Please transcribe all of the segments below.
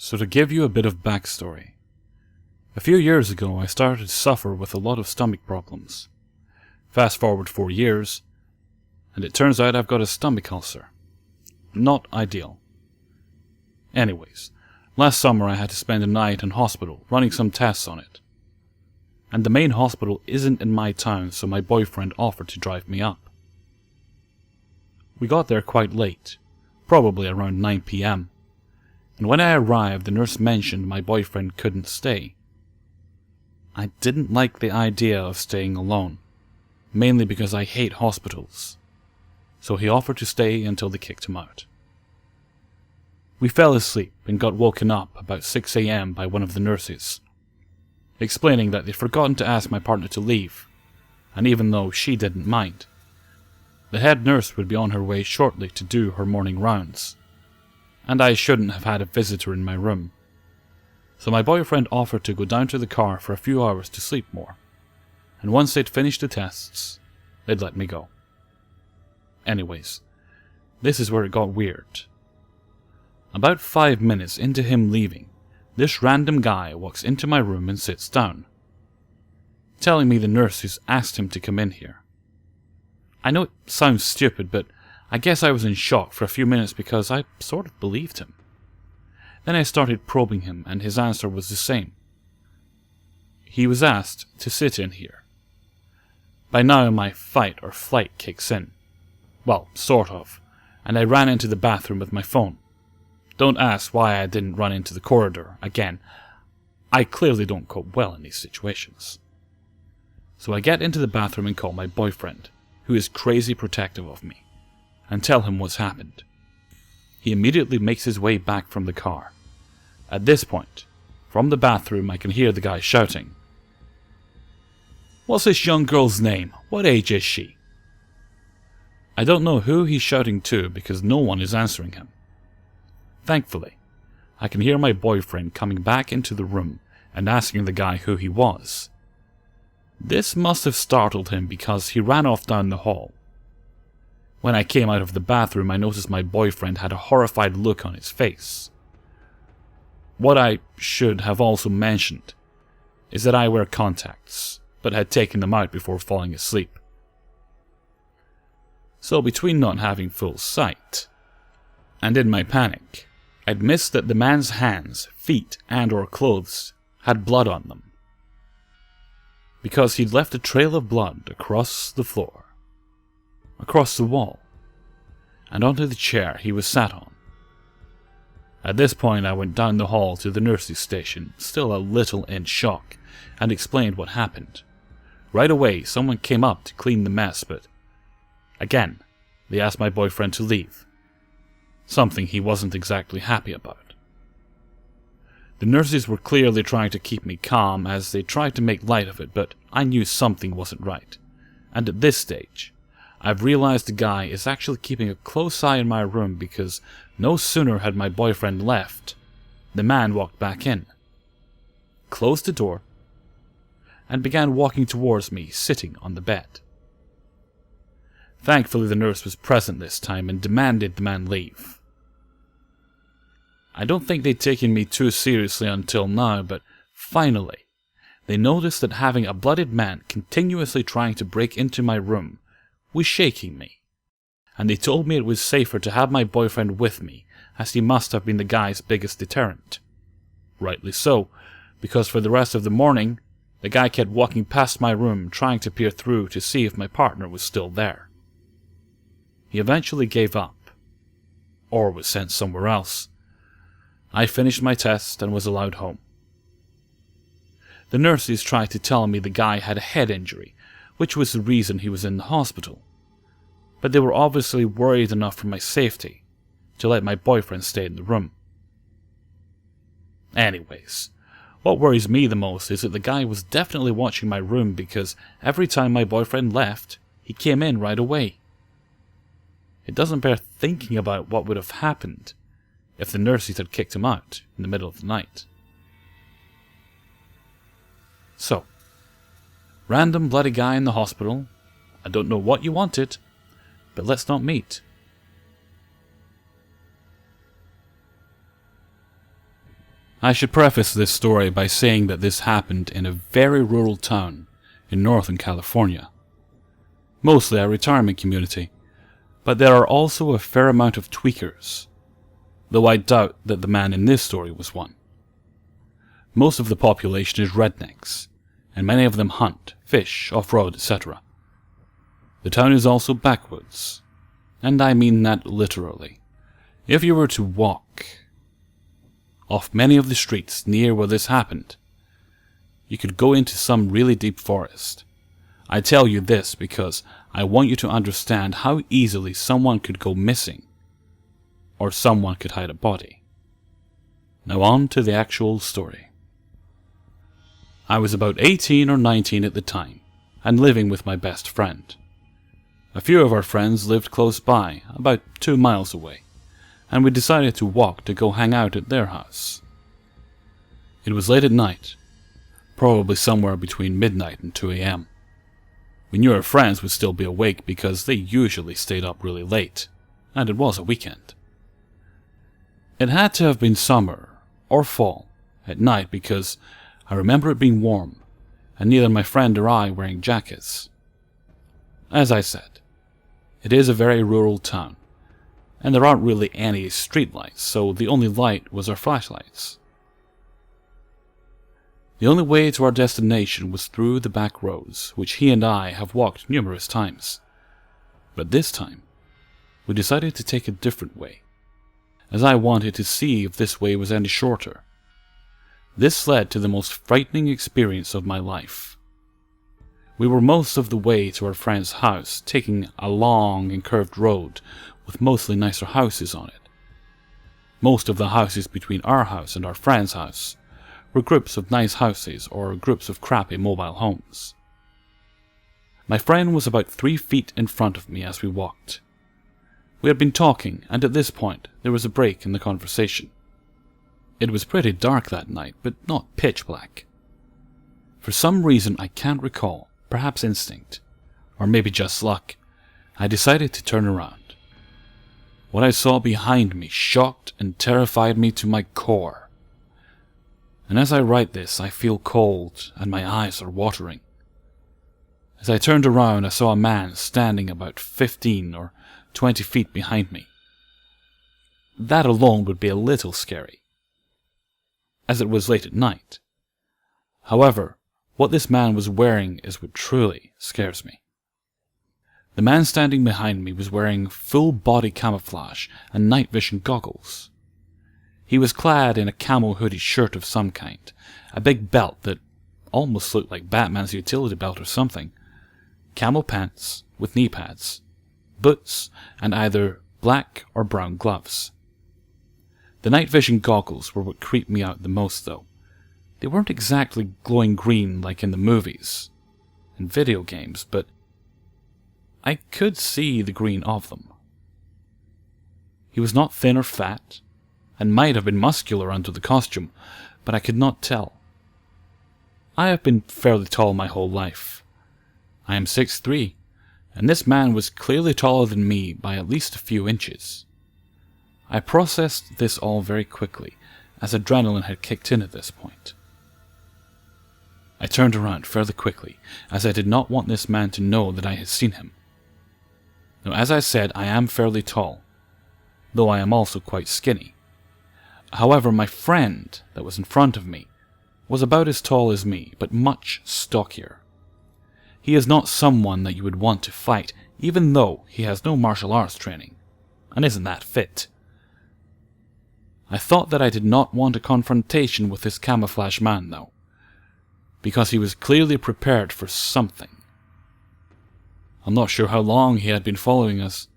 So to give you a bit of backstory. A few years ago I started to suffer with a lot of stomach problems. Fast forward 4 years, and it turns out I've got a stomach ulcer. Not ideal. Anyways, last summer I had to spend a night in hospital running some tests on it. And the main hospital isn't in my town, so my boyfriend offered to drive me up. We got there quite late, probably around 9 PM. And when I arrived, the nurse mentioned my boyfriend couldn't stay. I didn't like the idea of staying alone, mainly because I hate hospitals. So he offered to stay until they kicked him out. We fell asleep and got woken up about 6 AM by one of the nurses, explaining that they'd forgotten to ask my partner to leave, and even though she didn't mind, the head nurse would be on her way shortly to do her morning rounds, and I shouldn't have had a visitor in my room. So my boyfriend offered to go down to the car for a few hours to sleep more, and once they'd finished the tests, they'd let me go. Anyways, this is where it got weird. About 5 minutes into him leaving, this random guy walks into my room and sits down, telling me the nurses asked him to come in here. I know it sounds stupid, but I guess I was in shock for a few minutes because I sort of believed him. Then I started probing him, and his answer was the same. He was asked to sit in here. By now my fight or flight kicks in. Well, sort of, and I ran into the bathroom with my phone. Don't ask why I didn't run into the corridor again. I clearly don't cope well in these situations. So I get into the bathroom and call my boyfriend, who is crazy protective of me, and tell him what's happened. He immediately makes his way back from the car. At this point, from the bathroom I can hear the guy shouting, "What's this young girl's name? What age is she?" I don't know who he's shouting to because no one is answering him. Thankfully, I can hear my boyfriend coming back into the room and asking the guy who he was. This must have startled him because he ran off down the hall. When I came out of the bathroom, I noticed my boyfriend had a horrified look on his face. What I should have also mentioned is that I wear contacts, but had taken them out before falling asleep. So between not having full sight, and in my panic, I'd missed that the man's hands, feet, and or clothes had blood on them, because he'd left a trail of blood across the floor, across the wall, and onto the chair he was sat on. At this point I went down the hall to the nurse's station, still a little in shock, and explained what happened. Right away someone came up to clean the mess, but again they asked my boyfriend to leave, something he wasn't exactly happy about. The nurses were clearly trying to keep me calm as they tried to make light of it, but I knew something wasn't right, and at this stage I've realized the guy is actually keeping a close eye in my room because no sooner had my boyfriend left, the man walked back in, closed the door, and began walking towards me, sitting on the bed. Thankfully the nurse was present this time and demanded the man leave. I don't think they'd taken me too seriously until now, but finally they noticed that having a blooded man continuously trying to break into my room was shaking me, and they told me it was safer to have my boyfriend with me, as he must have been the guy's biggest deterrent. Rightly so, because for the rest of the morning, the guy kept walking past my room trying to peer through to see if my partner was still there. He eventually gave up, or was sent somewhere else. I finished my test and was allowed home. The nurses tried to tell me the guy had a head injury, which was the reason he was in the hospital, but they were obviously worried enough for my safety to let my boyfriend stay in the room. Anyways, what worries me the most is that the guy was definitely watching my room because every time my boyfriend left, he came in right away. It doesn't bear thinking about what would have happened if the nurses had kicked him out in the middle of the night. So, random bloody guy in the hospital, I don't know what you wanted, but let's not meet. I should preface this story by saying that this happened in a very rural town in Northern California. Mostly a retirement community, but there are also a fair amount of tweakers, though I doubt that the man in this story was one. Most of the population is rednecks, and many of them hunt, fish, off-road, etc. The town is also backwoods, and I mean that literally. If you were to walk off many of the streets near where this happened, you could go into some really deep forest. I tell you this because I want you to understand how easily someone could go missing, or someone could hide a body. Now on to the actual story. I was about 18 or 19 at the time, and living with my best friend. A few of our friends lived close by, about 2 miles away, and we decided to walk to go hang out at their house. It was late at night, probably somewhere between midnight and 2 a.m. We knew our friends would still be awake because they usually stayed up really late, and it was a weekend. It had to have been summer, or fall, at night because I remember it being warm, and neither my friend or I wearing jackets. As I said, it is a very rural town, and there aren't really any streetlights, so the only light was our flashlights. The only way to our destination was through the back roads, which he and I have walked numerous times. But this time, we decided to take a different way, as I wanted to see if this way was any shorter. This led to the most frightening experience of my life. We were most of the way to our friend's house, taking a long and curved road with mostly nicer houses on it. Most of the houses between our house and our friend's house were groups of nice houses or groups of crappy mobile homes. My friend was about 3 feet in front of me as we walked. We had been talking, and at this point there was a break in the conversation. It was pretty dark that night, but not pitch black. For some reason I can't recall, perhaps instinct, or maybe just luck, I decided to turn around. What I saw behind me shocked and terrified me to my core. And as I write this, I feel cold and my eyes are watering. As I turned around, I saw a man standing about 15 or 20 feet behind me. That alone would be a little scary, as it was late at night. However, what this man was wearing is what truly scares me. The man standing behind me was wearing full body camouflage and night vision goggles. He was clad in a camo hoodie shirt of some kind, a big belt that almost looked like Batman's utility belt or something, camo pants with knee pads, boots, and either black or brown gloves. The night vision goggles were what creeped me out the most though. They weren't exactly glowing green like in the movies and video games, but I could see the green of them. He was not thin or fat, and might have been muscular under the costume, but I could not tell. I have been fairly tall my whole life. I am 6'3", and this man was clearly taller than me by at least a few inches. I processed this all very quickly, as adrenaline had kicked in at this point. I turned around fairly quickly, as I did not want this man to know that I had seen him. Now, as I said, I am fairly tall, though I am also quite skinny. However, my friend that was in front of me was about as tall as me, but much stockier. He is not someone that you would want to fight, even though he has no martial arts training, and isn't that fit. I thought that I did not want a confrontation with this camouflage man, though, because he was clearly prepared for something. I'm not sure how long he had been following us,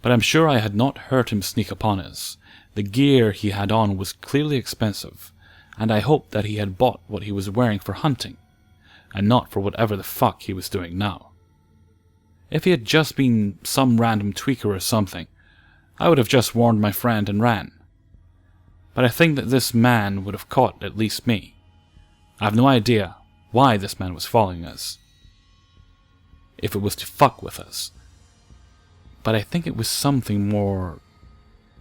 but I'm sure I had not heard him sneak upon us. The gear he had on was clearly expensive, and I hoped that he had bought what he was wearing for hunting, and not for whatever the fuck he was doing now. If he had just been some random tweaker or something, I would have just warned my friend and ran. But I think that this man would have caught at least me. I have no idea why this man was following us, if it was to fuck with us, but I think it was something more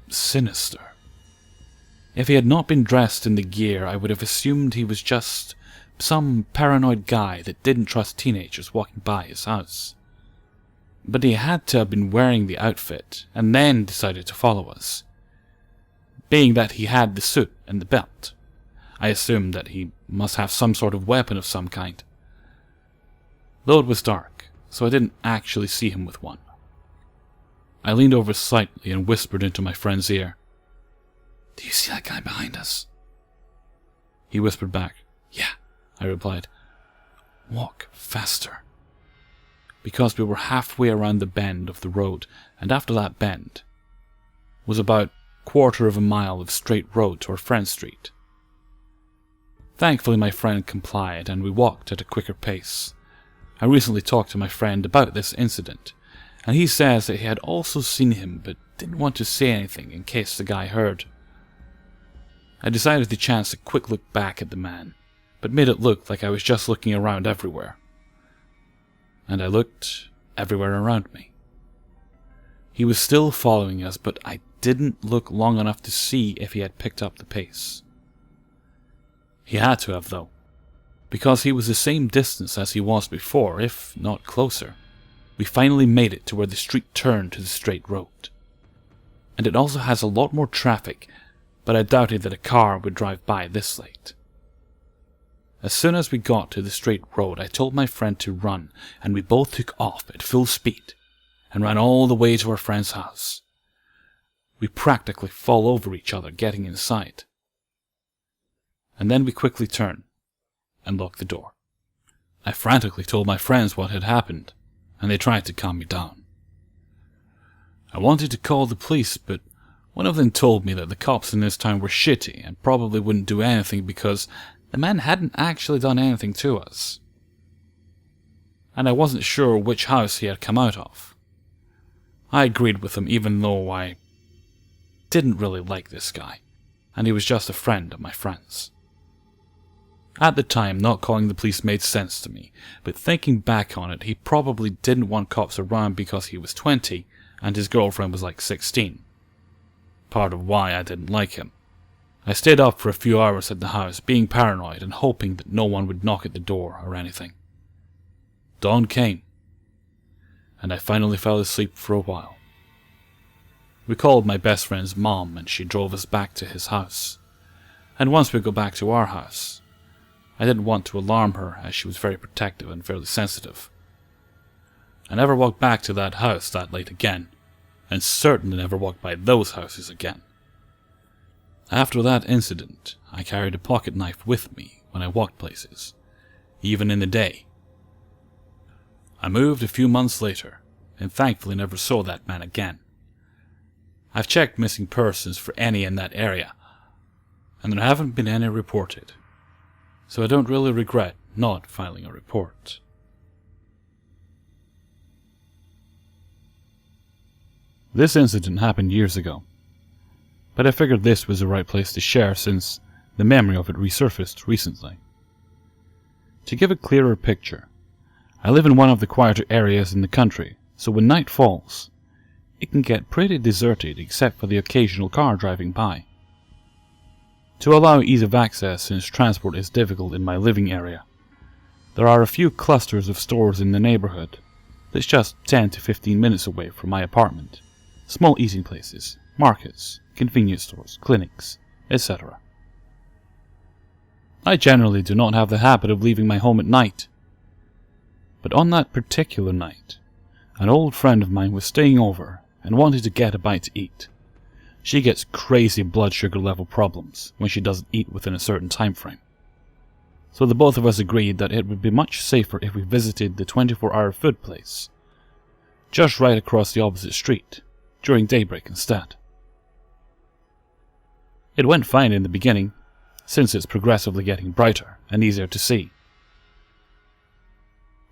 sinister. If he had not been dressed in the gear, I would have assumed he was just some paranoid guy that didn't trust teenagers walking by his house. But he had to have been wearing the outfit, and then decided to follow us. Being that he had the suit and the belt, I assumed that he must have some sort of weapon of some kind. Though it was dark, so I didn't actually see him with one. I leaned over slightly and whispered into my friend's ear, "Do you see that guy behind us?" He whispered back, "Yeah," I replied. "Walk faster." Because we were halfway around the bend of the road, and after that bend was about 1/4 of a mile of straight road to our friend's street. Thankfully my friend complied, and we walked at a quicker pace. I recently talked to my friend about this incident, and he says that he had also seen him but didn't want to say anything in case the guy heard. I decided to chance a quick look back at the man, but made it look like I was just looking around everywhere. And I looked everywhere around me. He was still following us, but I didn't look long enough to see if he had picked up the pace. He had to have, though, because he was the same distance as he was before, if not closer. We finally made it to where the street turned to the straight road. And it also has a lot more traffic, but I doubted that a car would drive by this late. As soon as we got to the straight road, I told my friend to run, and we both took off at full speed and ran all the way to our friend's house. We practically fall over each other getting inside. And then we quickly turned and locked the door. I frantically told my friends what had happened, and they tried to calm me down. I wanted to call the police, but one of them told me that the cops in this town were shitty and probably wouldn't do anything because the man hadn't actually done anything to us. And I wasn't sure which house he had come out of. I agreed with him even though I didn't really like this guy, and he was just a friend of my friend's. At the time, not calling the police made sense to me, but thinking back on it, he probably didn't want cops around because he was 20 and his girlfriend was like 16. Part of why I didn't like him. I stayed up for a few hours at the house, being paranoid and hoping that no one would knock at the door or anything. Dawn came, and I finally fell asleep for a while. We called my best friend's mom and she drove us back to his house. And once we got back to our house, I didn't want to alarm her as she was very protective and fairly sensitive. I never walked back to that house that late again, and certainly never walked by those houses again. After that incident, I carried a pocket knife with me when I walked places, even in the day. I moved a few months later, and thankfully never saw that man again. I've checked missing persons for any in that area, and there haven't been any reported, so I don't really regret not filing a report. This incident happened years ago, but I figured this was the right place to share since the memory of it resurfaced recently. To give a clearer picture, I live in one of the quieter areas in the country, so when night falls, it can get pretty deserted except for the occasional car driving by. To allow ease of access since transport is difficult in my living area, there are a few clusters of stores in the neighborhood that's just 10 to 15 minutes away from my apartment. Small eating places, markets, convenience stores, clinics, etc. I generally do not have the habit of leaving my home at night, but on that particular night, an old friend of mine was staying over and wanted to get a bite to eat. She gets crazy blood sugar level problems when she doesn't eat within a certain time frame. So the both of us agreed that it would be much safer if we visited the 24-hour food place, just right across the opposite street, during daybreak instead. It went fine in the beginning, since it's progressively getting brighter and easier to see.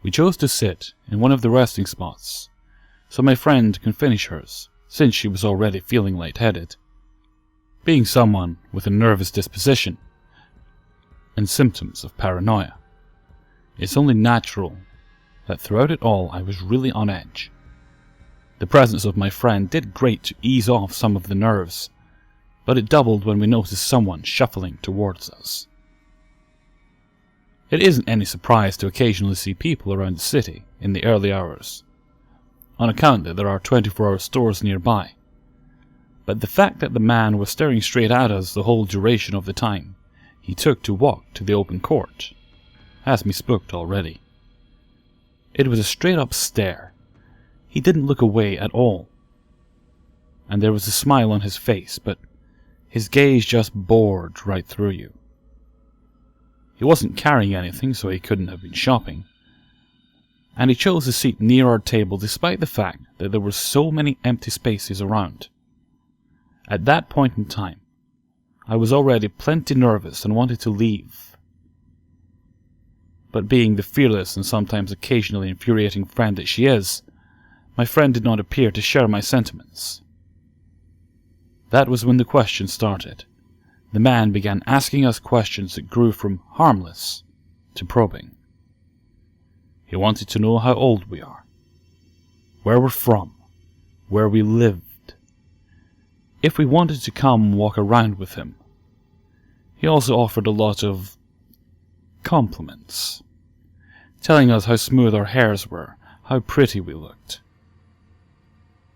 We chose to sit in one of the resting spots, so my friend can finish hers, since she was already feeling lightheaded. Being someone with a nervous disposition and symptoms of paranoia, it's only natural that throughout it all I was really on edge. The presence of my friend did great to ease off some of the nerves, but it doubled when we noticed someone shuffling towards us. It isn't any surprise to occasionally see people around the city in the early hours, on account that there are 24-hour stores nearby. But the fact that the man was staring straight at us the whole duration of the time he took to walk to the open court has me spooked already. It was a straight-up stare. He didn't look away at all. And there was a smile on his face, but his gaze just bored right through you. He wasn't carrying anything, so he couldn't have been shopping. And he chose a seat near our table despite the fact that there were so many empty spaces around. At that point in time, I was already plenty nervous and wanted to leave. But being the fearless and sometimes occasionally infuriating friend that she is, my friend did not appear to share my sentiments. That was when the question started. The man began asking us questions that grew from harmless to probing. He wanted to know how old we are, where we're from, where we lived, if we wanted to come walk around with him. He also offered a lot of compliments, telling us how smooth our hairs were, how pretty we looked,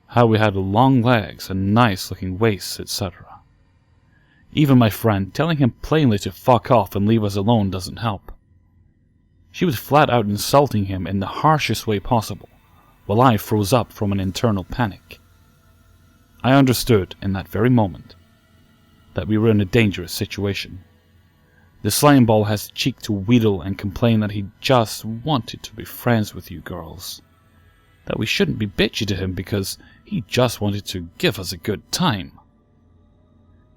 how we had long legs and nice-looking waists, etc. Even my friend telling him plainly to fuck off and leave us alone doesn't help. She was flat out insulting him in the harshest way possible, while I froze up from an internal panic. I understood in that very moment that we were in a dangerous situation. The slime ball has the cheek to wheedle and complain that he just wanted to be friends with you girls, that we shouldn't be bitchy to him because he just wanted to give us a good time.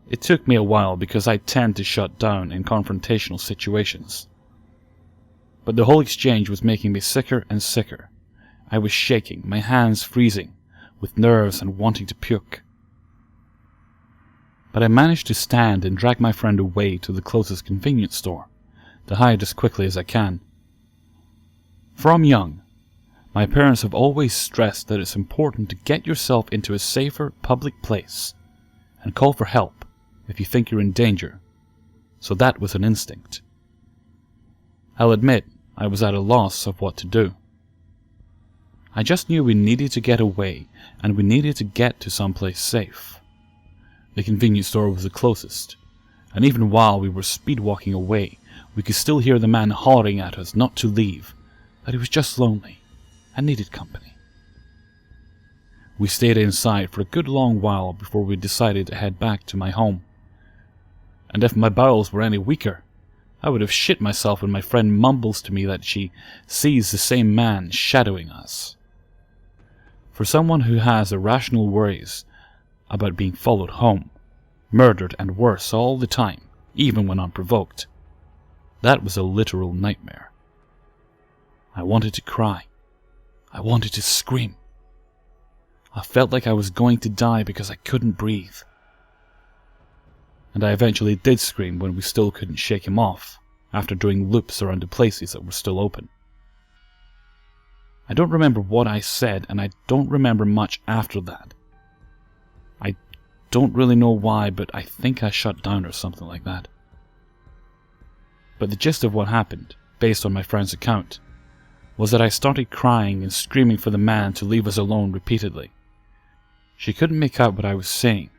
It took me a while because I tend to shut down in confrontational situations. But the whole exchange was making me sicker and sicker. I was shaking, my hands freezing, with nerves and wanting to puke. But I managed to stand and drag my friend away to the closest convenience store, to hide as quickly as I can. From young, my parents have always stressed that it's important to get yourself into a safer public place and call for help if you think you're in danger, so that was an instinct. I'll admit I was at a loss of what to do. I just knew we needed to get away, and we needed to get to someplace safe. The convenience store was the closest, and even while we were speed walking away, we could still hear the man hollering at us not to leave, that he was just lonely and needed company. We stayed inside for a good long while before we decided to head back to my home. And if my bowels were any weaker, I would have shit myself when my friend mumbles to me that she sees the same man shadowing us. For someone who has irrational worries about being followed home, murdered and worse all the time, even when unprovoked, that was a literal nightmare. I wanted to cry. I wanted to scream. I felt like I was going to die because I couldn't breathe. And I eventually did scream when we still couldn't shake him off, after doing loops around the places that were still open. I don't remember what I said, and I don't remember much after that. I don't really know why, but I think I shut down or something like that. But the gist of what happened, based on my friend's account, was that I started crying and screaming for the man to leave us alone repeatedly. She couldn't make out what I was saying,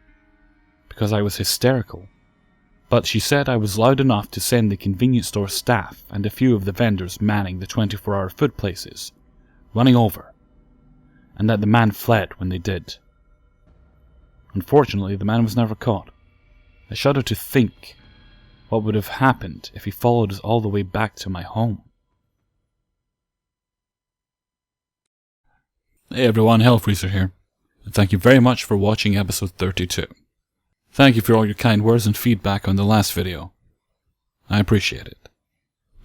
because I was hysterical, but she said I was loud enough to send the convenience store staff and a few of the vendors manning the 24-hour food places running over, and that the man fled when they did. Unfortunately, the man was never caught. I shudder to think what would have happened if he followed us all the way back to my home. Hey everyone, Hellfreezer here, and thank you very much for watching episode 32. Thank you for all your kind words and feedback on the last video. I appreciate it.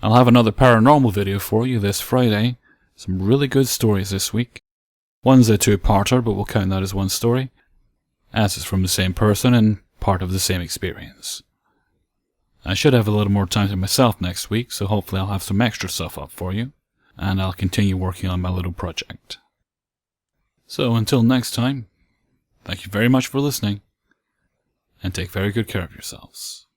I'll have another paranormal video for you this Friday. Some really good stories this week. One's a two-parter, but we'll count that as one story, as it's from the same person and part of the same experience. I should have a little more time to myself next week, so hopefully I'll have some extra stuff up for you, and I'll continue working on my little project. So until next time, thank you very much for listening, and take very good care of yourselves.